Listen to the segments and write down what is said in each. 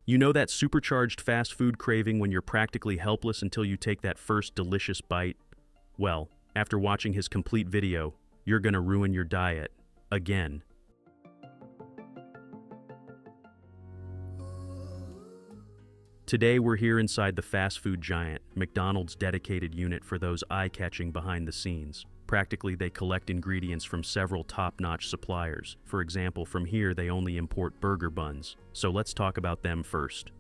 You know that supercharged fast food craving when you're practically helpless until you take that first delicious bite? Well, after watching his complete video, you're gonna ruin your diet. Again. Today we're here inside the fast food giant, McDonald's dedicated unit for those eye-catching behind the scenes. Practically, they collect ingredients from several top-notch suppliers. For example, from here they only import burger buns. So let's talk about them first.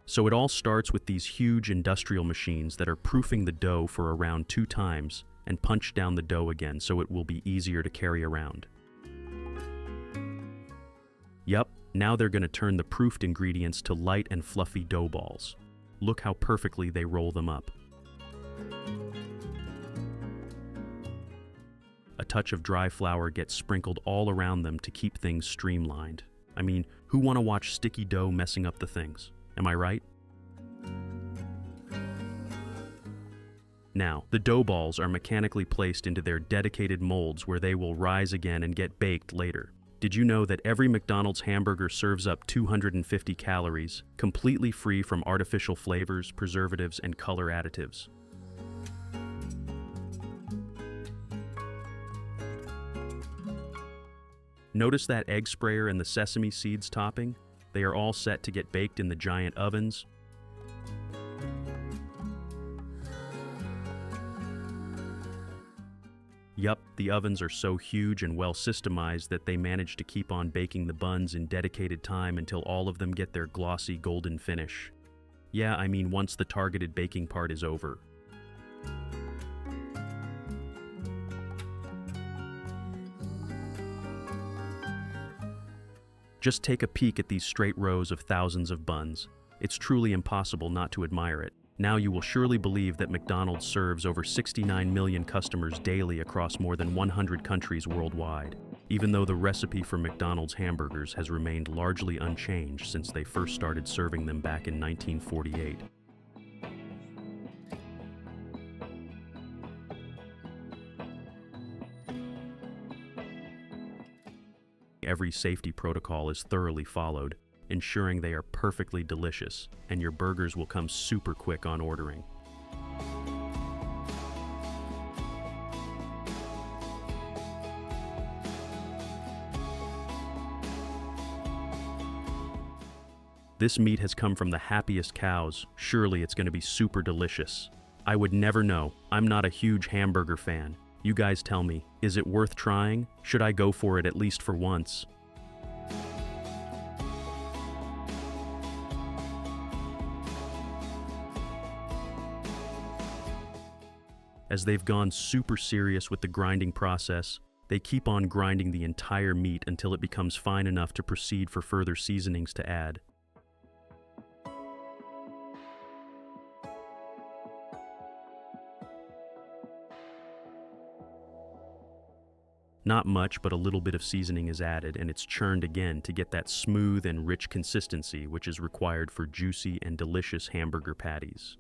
So it all starts with these huge industrial machines that are proofing the dough for around 2 times and punch down the dough again so it will be easier to carry around. Yup, now they're going to turn the proofed ingredients to light and fluffy dough balls. Look how perfectly they roll them up. A touch of dry flour gets sprinkled all around them to keep things streamlined. I mean, who want to watch sticky dough messing up the things? Am I right? Now, the dough balls are mechanically placed into their dedicated molds where they will rise again and get baked later. Did you know that every McDonald's hamburger serves up 250 calories, completely free from artificial flavors, preservatives, and color additives? Notice that egg sprayer and the sesame seeds topping? They are all set to get baked in the giant ovens. Yup, the ovens are so huge and well systemized that they manage to keep on baking the buns in dedicated time until all of them get their glossy golden finish. Yeah, I mean once the targeted baking part is over. Just take a peek at these straight rows of thousands of buns. It's truly impossible not to admire it. Now you will surely believe that McDonald's serves over 69 million customers daily across more than 100 countries worldwide, even though the recipe for McDonald's hamburgers has remained largely unchanged since they first started serving them back in 1948. Every safety protocol is thoroughly followed, ensuring they are perfectly delicious, and your burgers will come super quick on ordering. This meat has come from the happiest cows. Surely it's going to be super delicious. I would never know. I'm not a huge hamburger fan. You guys tell me, is it worth trying? Should I go for it at least for once? As they've gone super serious with the grinding process, they keep on grinding the entire meat until it becomes fine enough to proceed for further seasonings to add. Not much, but a little bit of seasoning is added, and it's churned again to get that smooth and rich consistency which is required for juicy and delicious hamburger patties.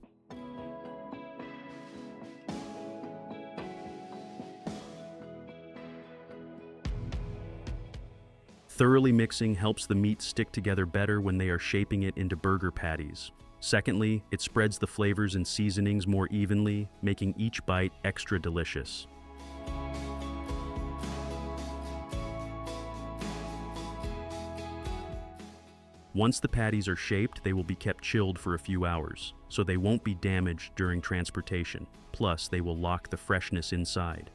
Thoroughly mixing helps the meat stick together better when they are shaping it into burger patties. Secondly, it spreads the flavors and seasonings more evenly, making each bite extra delicious. Once the patties are shaped, they will be kept chilled for a few hours, so they won't be damaged during transportation. Plus, they will lock the freshness inside.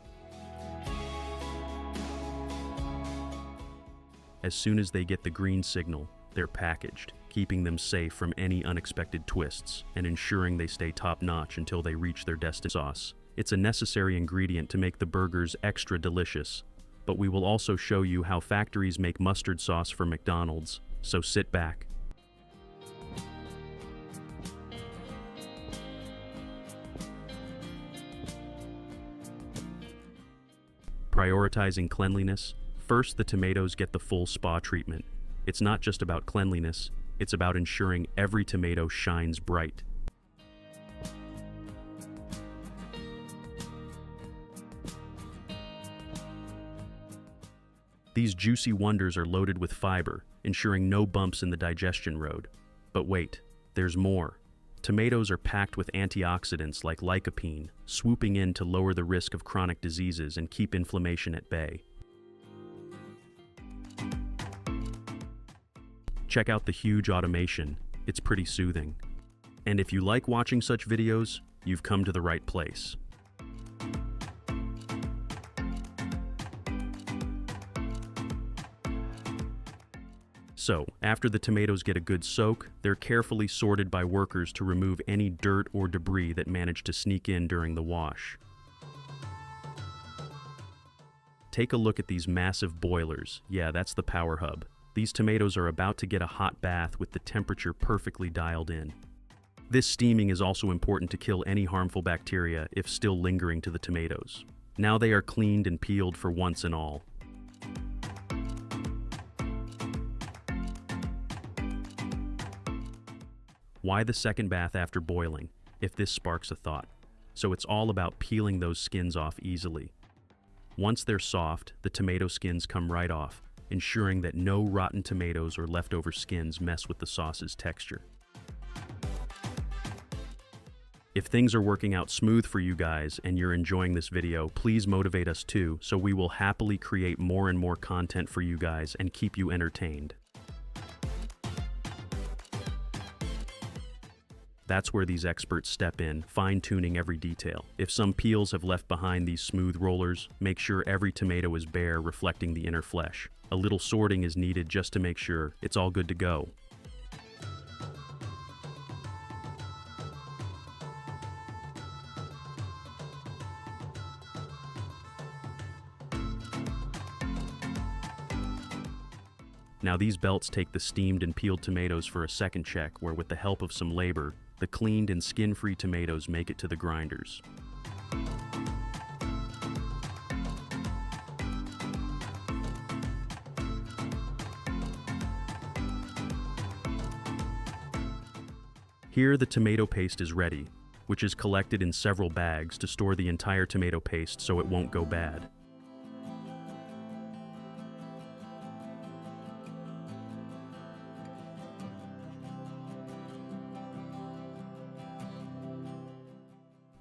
As soon as they get the green signal, they're packaged, keeping them safe from any unexpected twists and ensuring they stay top-notch until they reach their destination. Sauce. It's a necessary ingredient to make the burgers extra delicious, but we will also show you how factories make mustard sauce for McDonald's, so sit back. Prioritizing cleanliness. First, the tomatoes get the full spa treatment. It's not just about cleanliness, it's about ensuring every tomato shines bright. These juicy wonders are loaded with fiber, ensuring no bumps in the digestion road. But wait, there's more. Tomatoes are packed with antioxidants like lycopene, swooping in to lower the risk of chronic diseases and keep inflammation at bay. Check out the huge automation. It's pretty soothing. And if you like watching such videos, you've come to the right place. So, after the tomatoes get a good soak, they're carefully sorted by workers to remove any dirt or debris that managed to sneak in during the wash. Take a look at these massive boilers. Yeah, that's the power hub. These tomatoes are about to get a hot bath with the temperature perfectly dialed in. This steaming is also important to kill any harmful bacteria if still lingering to the tomatoes. Now they are cleaned and peeled for once and all. Why the second bath after boiling, if this sparks a thought? So it's all about peeling those skins off easily. Once they're soft, the tomato skins come right off, ensuring that no rotten tomatoes or leftover skins mess with the sauce's texture. If things are working out smooth for you guys and you're enjoying this video, please motivate us too, so we will happily create more and more content for you guys and keep you entertained. That's where these experts step in, fine-tuning every detail. If some peels have left behind these smooth rollers, make sure every tomato is bare, reflecting the inner flesh. A little sorting is needed just to make sure it's all good to go. Now these belts take the steamed and peeled tomatoes for a second check, where with the help of some labor, the cleaned and skin-free tomatoes make it to the grinders. Here the tomato paste is ready, which is collected in several bags to store the entire tomato paste so it won't go bad.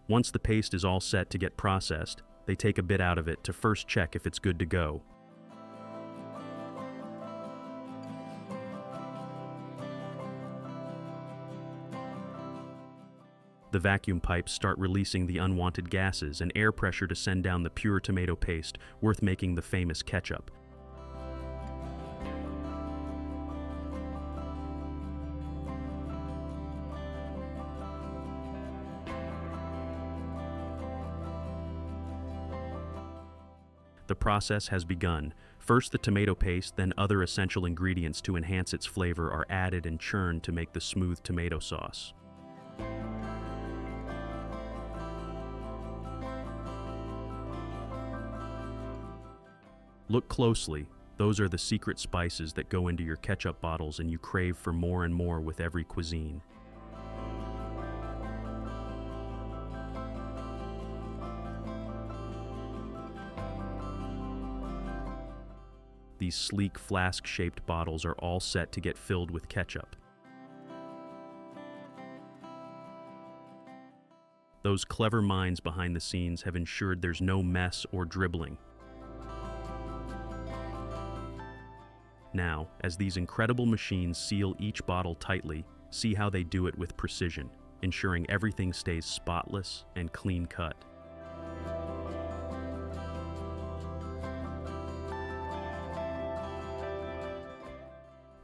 Once the paste is all set to get processed, they take a bit out of it to first check if it's good to go. The vacuum pipes start releasing the unwanted gases and air pressure to send down the pure tomato paste, worth making the famous ketchup. The process has begun. First the tomato paste, then other essential ingredients to enhance its flavor are added and churned to make the smooth tomato sauce. Look closely. Those are the secret spices that go into your ketchup bottles and you crave for more and more with every cuisine. These sleek flask-shaped bottles are all set to get filled with ketchup. Those clever minds behind the scenes have ensured there's no mess or dribbling. Now, as these incredible machines seal each bottle tightly, see how they do it with precision, ensuring everything stays spotless and clean-cut.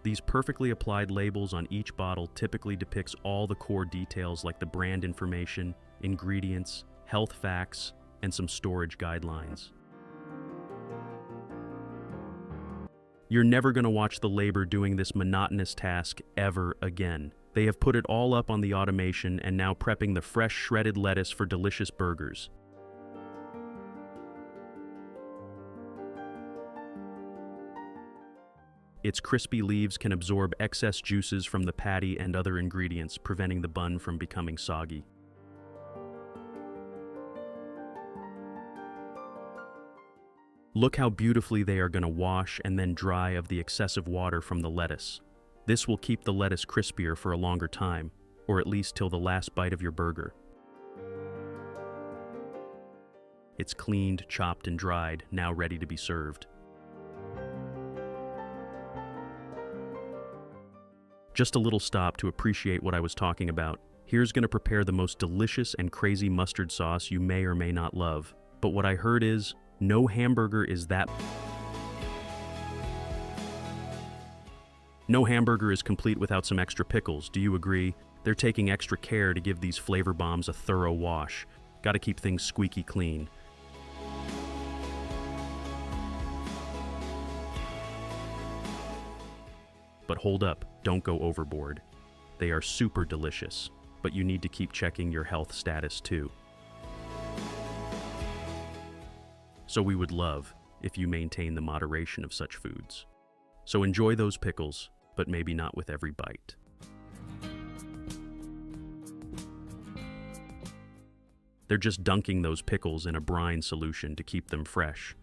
These perfectly applied labels on each bottle typically depicts all the core details like the brand information, ingredients, health facts, and some storage guidelines. You're never going to watch the labor doing this monotonous task ever again. They have put it all up on the automation and now prepping the fresh shredded lettuce for delicious burgers. Its crispy leaves can absorb excess juices from the patty and other ingredients, preventing the bun from becoming soggy. Look how beautifully they are going to wash and then dry of the excessive water from the lettuce. This will keep the lettuce crispier for a longer time, or at least till the last bite of your burger. It's cleaned, chopped, and dried, now ready to be served. Just a little stop to appreciate what I was talking about. Here's gonna prepare the most delicious and crazy mustard sauce you may or may not love. But what I heard is, no hamburger is complete without some extra pickles, do you agree? They're taking extra care to give these flavor bombs a thorough wash. Gotta keep things squeaky clean. But hold up, don't go overboard. They are super delicious, but you need to keep checking your health status too. So we would love if you maintain the moderation of such foods. So enjoy those pickles, but maybe not with every bite. They're just dunking those pickles in a brine solution to keep them fresh.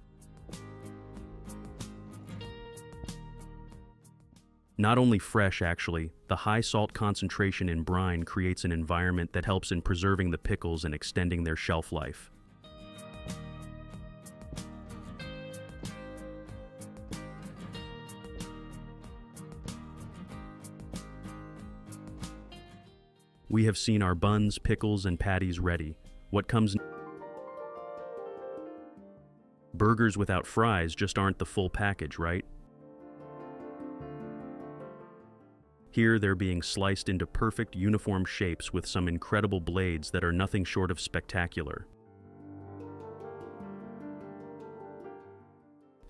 Not only fresh, actually, the high salt concentration in brine creates an environment that helps in preserving the pickles and extending their shelf life. We have seen our buns, pickles, and patties ready. What comes next? Burgers without fries just aren't the full package, right? Here they're being sliced into perfect uniform shapes with some incredible blades that are nothing short of spectacular.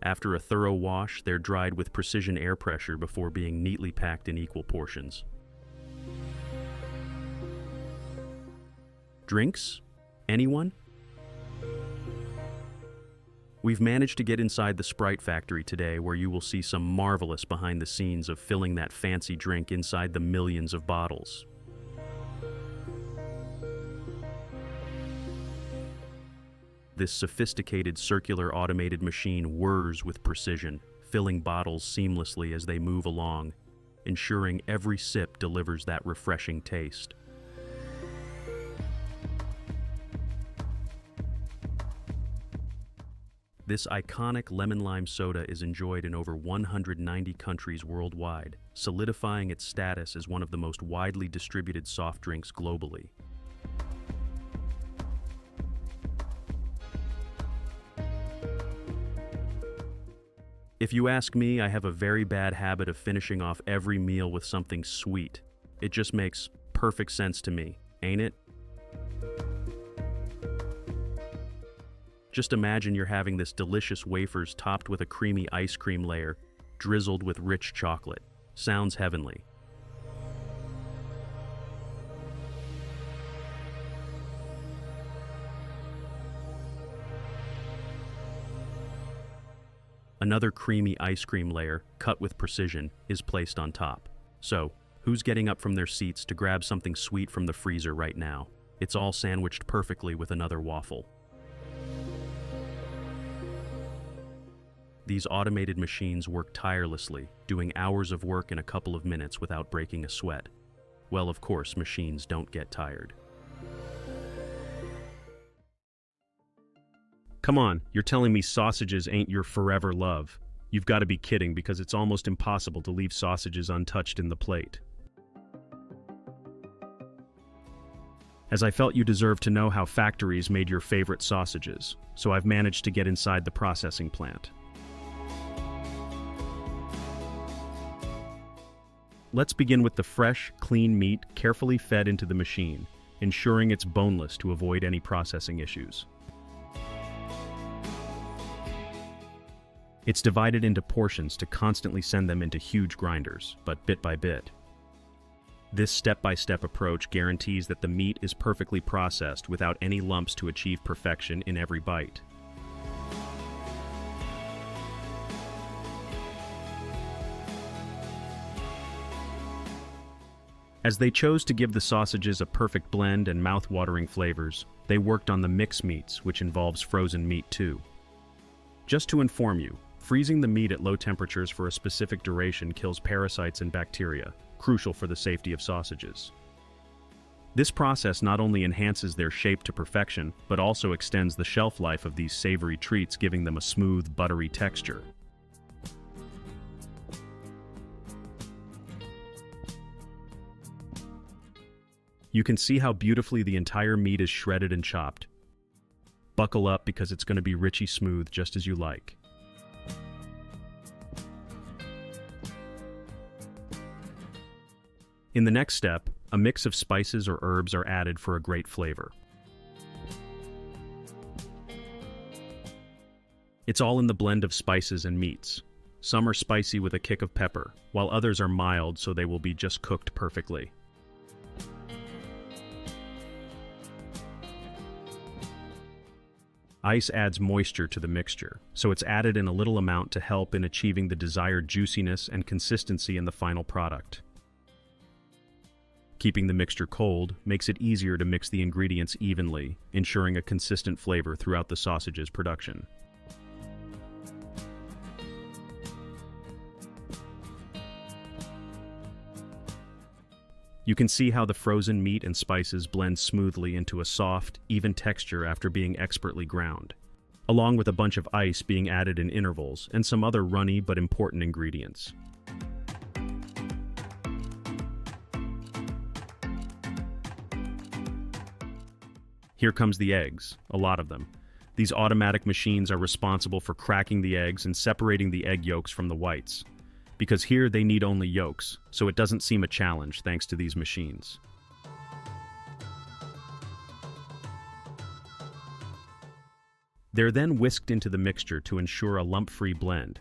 After a thorough wash, they're dried with precision air pressure before being neatly packed in equal portions. Drinks? Anyone? We've managed to get inside the Sprite factory today, where you will see some marvelous behind the scenes of filling that fancy drink inside the millions of bottles. This sophisticated circular automated machine whirs with precision, filling bottles seamlessly as they move along, ensuring every sip delivers that refreshing taste. This iconic lemon lime soda is enjoyed in over 190 countries worldwide, solidifying its status as one of the most widely distributed soft drinks globally. If you ask me, I have a very bad habit of finishing off every meal with something sweet. It just makes perfect sense to me, ain't it? Just imagine you're having this delicious wafers topped with a creamy ice cream layer, drizzled with rich chocolate. Sounds heavenly. Another creamy ice cream layer, cut with precision, is placed on top. So, who's getting up from their seats to grab something sweet from the freezer right now? It's all sandwiched perfectly with another waffle. These automated machines work tirelessly, doing hours of work in a couple of minutes without breaking a sweat. Well, of course, machines don't get tired. Come on, you're telling me sausages ain't your forever love. You've got to be kidding, because it's almost impossible to leave sausages untouched in the plate. As I felt you deserved to know how factories made your favorite sausages, so I've managed to get inside the processing plant. Let's begin with the fresh, clean meat carefully fed into the machine, ensuring it's boneless to avoid any processing issues. It's divided into portions to constantly send them into huge grinders, but bit by bit. This step-by-step approach guarantees that the meat is perfectly processed without any lumps to achieve perfection in every bite. As they chose to give the sausages a perfect blend and mouth-watering flavors, they worked on the mix meats, which involves frozen meat too. Just to inform you, freezing the meat at low temperatures for a specific duration kills parasites and bacteria, crucial for the safety of sausages. This process not only enhances their shape to perfection, but also extends the shelf life of these savory treats, giving them a smooth, buttery texture. You can see how beautifully the entire meat is shredded and chopped. Buckle up because it's going to be richy smooth just as you like. In the next step, a mix of spices or herbs are added for a great flavor. It's all in the blend of spices and meats. Some are spicy with a kick of pepper, while others are mild so they will be just cooked perfectly. Ice adds moisture to the mixture, so it's added in a little amount to help in achieving the desired juiciness and consistency in the final product. Keeping the mixture cold makes it easier to mix the ingredients evenly, ensuring a consistent flavor throughout the sausage's production. You can see how the frozen meat and spices blend smoothly into a soft, even texture after being expertly ground, along with a bunch of ice being added in intervals and some other runny but important ingredients. Here comes the eggs, a lot of them. These automatic machines are responsible for cracking the eggs and separating the egg yolks from the whites, because here they need only yolks, so it doesn't seem a challenge thanks to these machines. They're then whisked into the mixture to ensure a lump-free blend.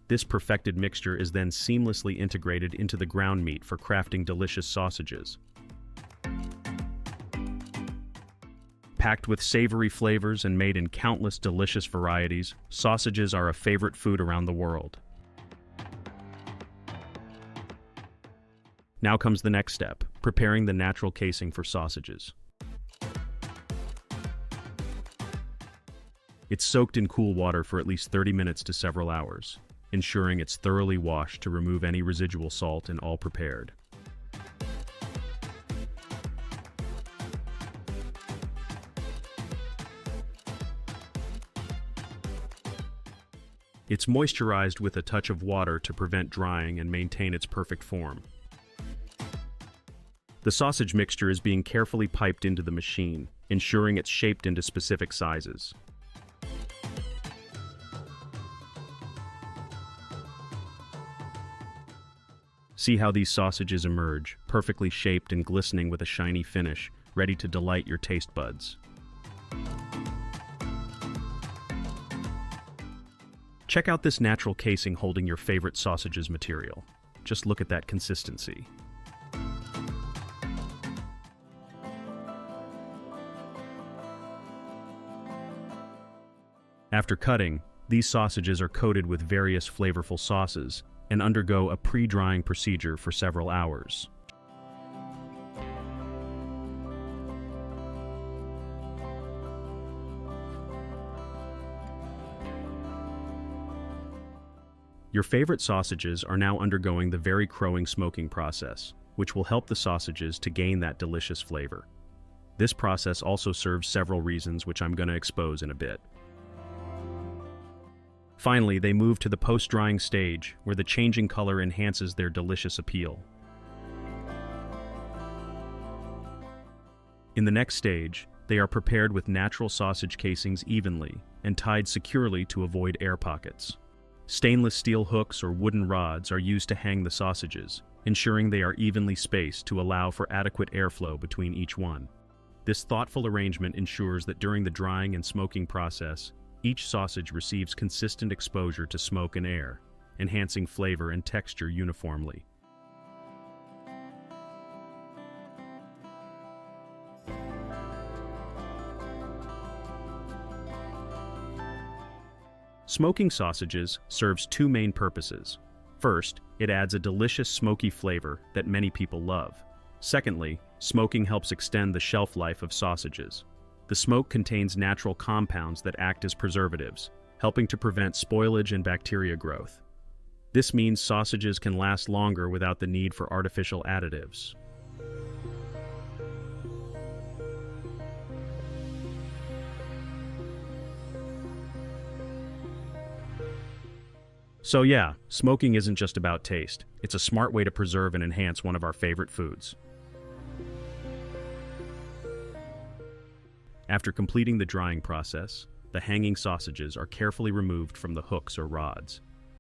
This perfected mixture is then seamlessly integrated into the ground meat for crafting delicious sausages. Packed with savory flavors and made in countless delicious varieties, sausages are a favorite food around the world. Now comes the next step, preparing the natural casing for sausages. It's soaked in cool water for at least 30 minutes to several hours, ensuring it's thoroughly washed to remove any residual salt and all prepared. It's moisturized with a touch of water to prevent drying and maintain its perfect form. The sausage mixture is being carefully piped into the machine, ensuring it's shaped into specific sizes. See how these sausages emerge, perfectly shaped and glistening with a shiny finish, ready to delight your taste buds. Check out this natural casing holding your favorite sausages material. Just look at that consistency. After cutting, these sausages are coated with various flavorful sauces and undergo a pre-drying procedure for several hours. Your favorite sausages are now undergoing the very crowing smoking process, which will help the sausages to gain that delicious flavor. This process also serves several reasons, which I'm going to expose in a bit. Finally, they move to the post-drying stage, where the changing color enhances their delicious appeal. In the next stage, they are prepared with natural sausage casings evenly and tied securely to avoid air pockets. Stainless steel hooks or wooden rods are used to hang the sausages, ensuring they are evenly spaced to allow for adequate airflow between each one. This thoughtful arrangement ensures that during the drying and smoking process, each sausage receives consistent exposure to smoke and air, enhancing flavor and texture uniformly. Smoking sausages serves two main purposes. First, it adds a delicious smoky flavor that many people love. Secondly, smoking helps extend the shelf life of sausages. The smoke contains natural compounds that act as preservatives, helping to prevent spoilage and bacteria growth. This means sausages can last longer without the need for artificial additives. So yeah, smoking isn't just about taste. It's a smart way to preserve and enhance one of our favorite foods. After completing the drying process, the hanging sausages are carefully removed from the hooks or rods.